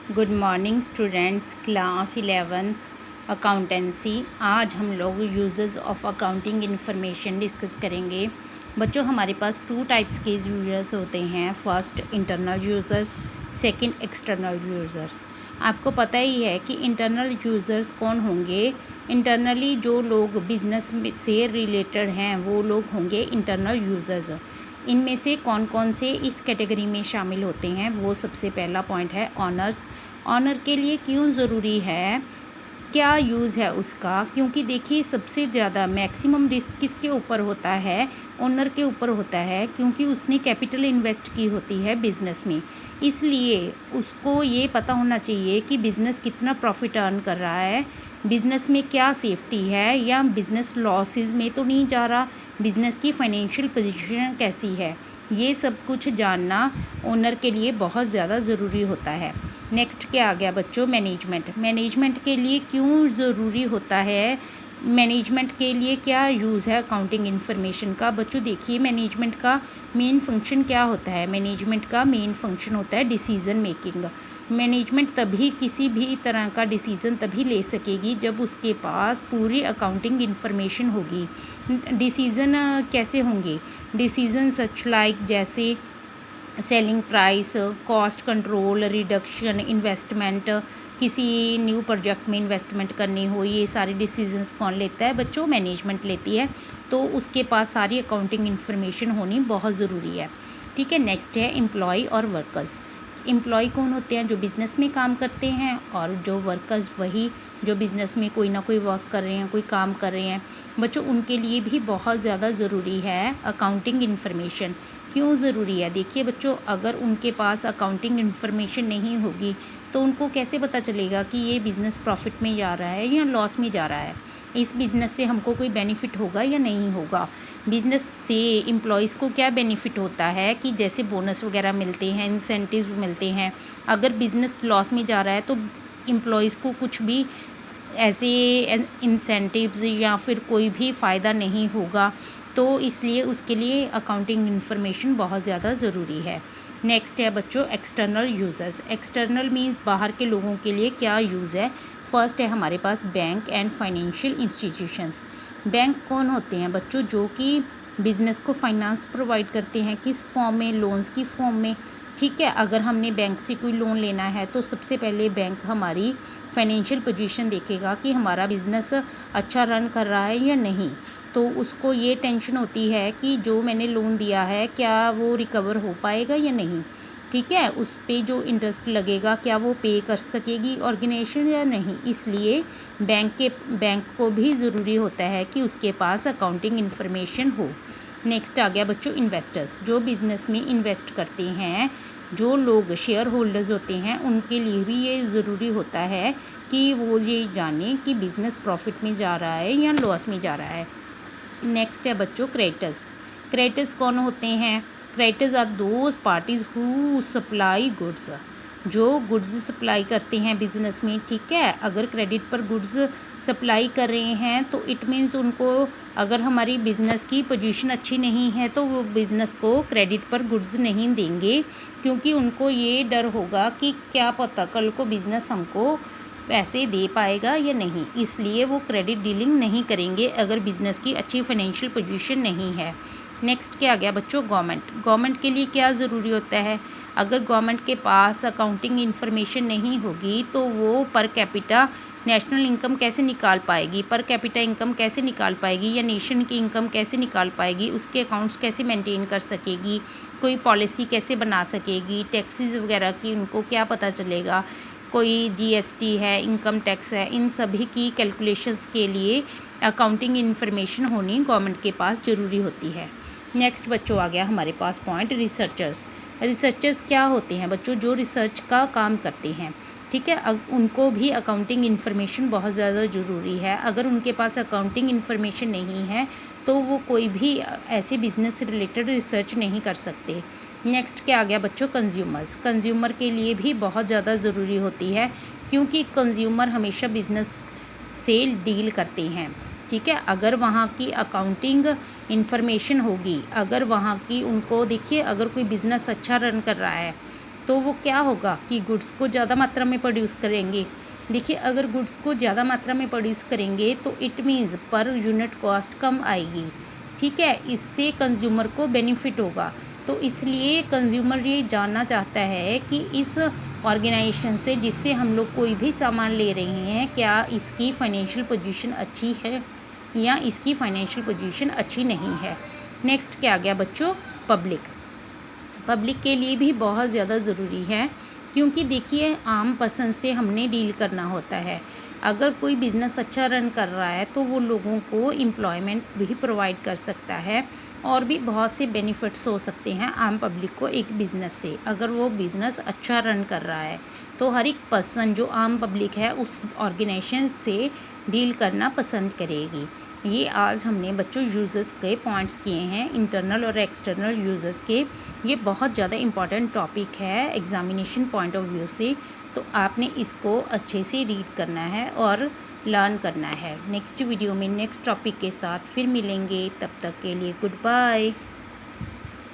Good morning students, class 11th accountancy. आज हम लोग users of accounting information discuss करेंगे। बच्चों, हमारे पास टू टाइप्स के यूज़र्स होते हैं। First internal users, second external users. आपको पता ही है कि इंटरनल यूज़र्स कौन होंगे। इंटरनली जो लोग बिज़नेस से रिलेटेड हैं वो लोग होंगे इंटरनल यूज़र्स। इनमें से कौन कौन से इस कैटेगरी में शामिल होते हैं, वो सबसे पहला पॉइंट है ऑनर्स। ऑनर के लिए क्यों ज़रूरी है, क्या यूज़ है उसका? क्योंकि देखिए, सबसे ज़्यादा मैक्सिमम रिस्क किसके ऊपर होता है? ओनर के ऊपर होता है, क्योंकि उसने कैपिटल इन्वेस्ट की होती है बिज़नेस में। इसलिए उसको ये पता होना चाहिए कि बिज़नेस कितना प्रॉफिट अर्न कर रहा है, बिज़नेस में क्या सेफ्टी है, या बिज़नेस लॉसेस में तो नहीं जा रहा, बिज़नेस की फाइनेंशियल पोजीशन कैसी है। ये सब कुछ जानना ओनर के लिए बहुत ज़्यादा ज़रूरी होता है। नेक्स्ट क्या आ गया बच्चों? मैनेजमेंट। मैनेजमेंट के लिए क्यों ज़रूरी होता है? मैनेजमेंट के लिए क्या यूज़ है अकाउंटिंग इन्फॉर्मेशन का? बच्चों देखिए, मैनेजमेंट का मेन फंक्शन क्या होता है? मैनेजमेंट का मेन फंक्शन होता है डिसीज़न मेकिंग। मैनेजमेंट तभी किसी भी तरह का डिसीज़न तभी ले सकेगी जब उसके पास पूरी अकाउंटिंग इन्फॉर्मेशन होगी। डिसीज़न कैसे होंगे? डिसीज़न सच लाइक जैसे selling price, cost control, reduction, investment, किसी न्यू प्रोजेक्ट में इन्वेस्टमेंट करनी हो, ये सारे डिसीजंस कौन लेता है बच्चों? मैनेजमेंट लेती है। तो उसके पास सारी अकाउंटिंग इन्फॉर्मेशन होनी बहुत ज़रूरी है। ठीक है। नेक्स्ट है एम्प्लॉय और वर्कर्स। एम्प्लॉय कौन होते हैं? जो बिज़नेस में काम करते हैं, और जो वर्कर्स वही जो बिज़नेस में कोई ना कोई वर्क कर रहे हैं, कोई काम कर रहे हैं। बच्चों, उनके लिए भी बहुत ज़्यादा ज़रूरी है अकाउंटिंग इन्फॉर्मेशन। क्यों ज़रूरी है? देखिए बच्चों, अगर उनके पास अकाउंटिंग इन्फॉर्मेशन नहीं होगी तो उनको कैसे पता चलेगा कि ये बिज़नेस प्रॉफिट में जा रहा है या लॉस में जा रहा है, इस बिज़नेस से हमको कोई बेनिफिट होगा या नहीं होगा। बिज़नेस से एम्प्लॉयज़ को क्या बेनिफिट होता है कि जैसे बोनस वगैरह मिलते हैं, इंसेंटिव मिलते हैं। अगर बिज़नेस लॉस में जा रहा है तो एम्प्लॉयज़ को कुछ भी ऐसे इंसेंटिव्स या फिर कोई भी फ़ायदा नहीं होगा। तो इसलिए उसके लिए अकाउंटिंग इन्फॉर्मेशन बहुत ज़्यादा ज़रूरी है। नेक्स्ट है बच्चों एक्सटर्नल यूज़र्स। एक्सटर्नल मीन्स बाहर के लोगों के लिए क्या यूज़ है। फर्स्ट है हमारे पास bank and financial institutions. Bank कौन होते हैं बच्चों? जो कि बिज़नेस को फाइनेंस प्रोवाइड करते हैं। किस फॉर्म में? लोन्स की फॉर्म में। ठीक है। अगर हमने बैंक से कोई लोन लेना है तो सबसे पहले बैंक हमारी फाइनेंशियल पोजीशन देखेगा कि हमारा बिज़नेस अच्छा रन कर रहा है या नहीं। तो उसको ये टेंशन होती है कि जो मैंने लोन दिया है क्या वो रिकवर हो पाएगा या नहीं। ठीक है। उस पे जो इंटरेस्ट लगेगा क्या वो पे कर सकेगी ऑर्गेनाइजेशन या नहीं। इसलिए बैंक को भी ज़रूरी होता है कि उसके पास अकाउंटिंग इन्फॉर्मेशन हो। नेक्स्ट आ गया बच्चों इन्वेस्टर्स। जो बिज़नेस में इन्वेस्ट करते हैं, जो लोग शेयर होल्डर्स होते हैं, उनके लिए भी ये ज़रूरी होता है कि वो ये जाने कि बिज़नेस प्रॉफिट में जा रहा है या लॉस में जा रहा है। नेक्स्ट है बच्चों क्रेडिटर्स। क्रेडिटर्स कौन होते हैं? Creditors are those parties who supply goods. जो गुड्स सप्लाई करते हैं बिज़नेस में। ठीक है। अगर क्रेडिट पर गुड्स सप्लाई कर रहे हैं तो इट मीन्स उनको, अगर हमारी बिज़नेस की पोजीशन अच्छी नहीं है तो वो बिज़नेस को क्रेडिट पर गुड्स नहीं देंगे, क्योंकि उनको ये डर होगा कि क्या पता कल को बिज़नेस हमको पैसे दे पाएगा या नहीं। इसलिए वो क्रेडिट डीलिंग नहीं करेंगे अगर बिज़नेस की अच्छी फाइनेंशियल पोजीशन नहीं है। नेक्स्ट क्या आ गया बच्चों? गवर्नमेंट। गवर्नमेंट के लिए क्या ज़रूरी होता है? अगर गवर्नमेंट के पास अकाउंटिंग इन्फॉर्मेशन नहीं होगी तो वो पर कैपिटा नेशनल इनकम कैसे निकाल पाएगी, पर कैपिटा इनकम कैसे निकाल पाएगी, या नेशन की इनकम कैसे निकाल पाएगी, उसके अकाउंट्स कैसे मेंटेन कर सकेगी, कोई पॉलिसी कैसे बना सकेगी, टैक्सेस वगैरह की उनको क्या पता चलेगा, कोई जीएसटी है, इनकम टैक्स है, इन सभी की कैलकुलेशंस के लिए अकाउंटिंग इन्फॉर्मेशन होनी गवर्नमेंट के पास ज़रूरी होती है। नेक्स्ट बच्चों आ गया हमारे पास पॉइंट रिसर्चर्स। रिसर्चर्स क्या होते हैं बच्चों? जो रिसर्च का काम करते हैं। ठीक है। उनको भी अकाउंटिंग इन्फॉर्मेशन बहुत ज़्यादा ज़रूरी है। अगर उनके पास अकाउंटिंग इन्फॉर्मेशन नहीं है तो वो कोई भी ऐसे बिज़नेस से रिलेटेड रिसर्च नहीं कर सकते। नेक्स्ट क्या आ गया बच्चों? कंज्यूमर्स। कंज्यूमर के लिए भी बहुत ज़्यादा ज़रूरी होती है, क्योंकि कंज्यूमर हमेशा बिज़नेस से डील करते हैं। ठीक है। अगर वहाँ की अकाउंटिंग इन्फॉर्मेशन होगी, अगर वहाँ की उनको देखिए, अगर कोई बिज़नेस अच्छा रन कर रहा है तो वो क्या होगा कि गुड्स को ज़्यादा मात्रा में प्रोड्यूस करेंगे। देखिए, अगर गुड्स को ज़्यादा मात्रा में प्रोड्यूस करेंगे तो it means per unit cost कम आएगी, ठीक है। इससे कंज्यूमर को बेनिफिट होगा। तो इसलिए कंज्यूमर ये जानना चाहता है कि इस ऑर्गेनाइजेशन से जिससे हम लोग कोई भी सामान ले रहे हैं, क्या इसकी फ़ाइनेंशियल पोजीशन अच्छी है या इसकी फ़ाइनेंशियल पोजीशन अच्छी नहीं है। नेक्स्ट क्या आ गया बच्चों, पब्लिक के लिए भी बहुत ज़्यादा ज़रूरी है, क्योंकि देखिए आम पर्सन से हमने डील करना होता है। अगर कोई बिज़नेस अच्छा रन कर रहा है तो वो लोगों को एम्प्लॉयमेंट भी प्रोवाइड कर सकता है और भी बहुत से बेनिफिट्स हो सकते हैं आम पब्लिक को एक बिज़नेस से। अगर वो बिज़नेस अच्छा रन कर रहा है तो हर एक पर्सन जो आम पब्लिक है उस ऑर्गेनाइजेशन से डील करना पसंद करेगी। ये आज हमने बच्चों यूज़र्स के पॉइंट्स किए हैं, इंटरनल और एक्सटर्नल यूज़र्स के। ये बहुत ज़्यादा इम्पॉर्टेंट टॉपिक है एग्ज़ामिनेशन पॉइंट ऑफ व्यू से, तो आपने इसको अच्छे से रीड करना है और लर्न करना है। नेक्स्ट वीडियो में नेक्स्ट टॉपिक के साथ फिर मिलेंगे, तब तक के लिए गुड बाय।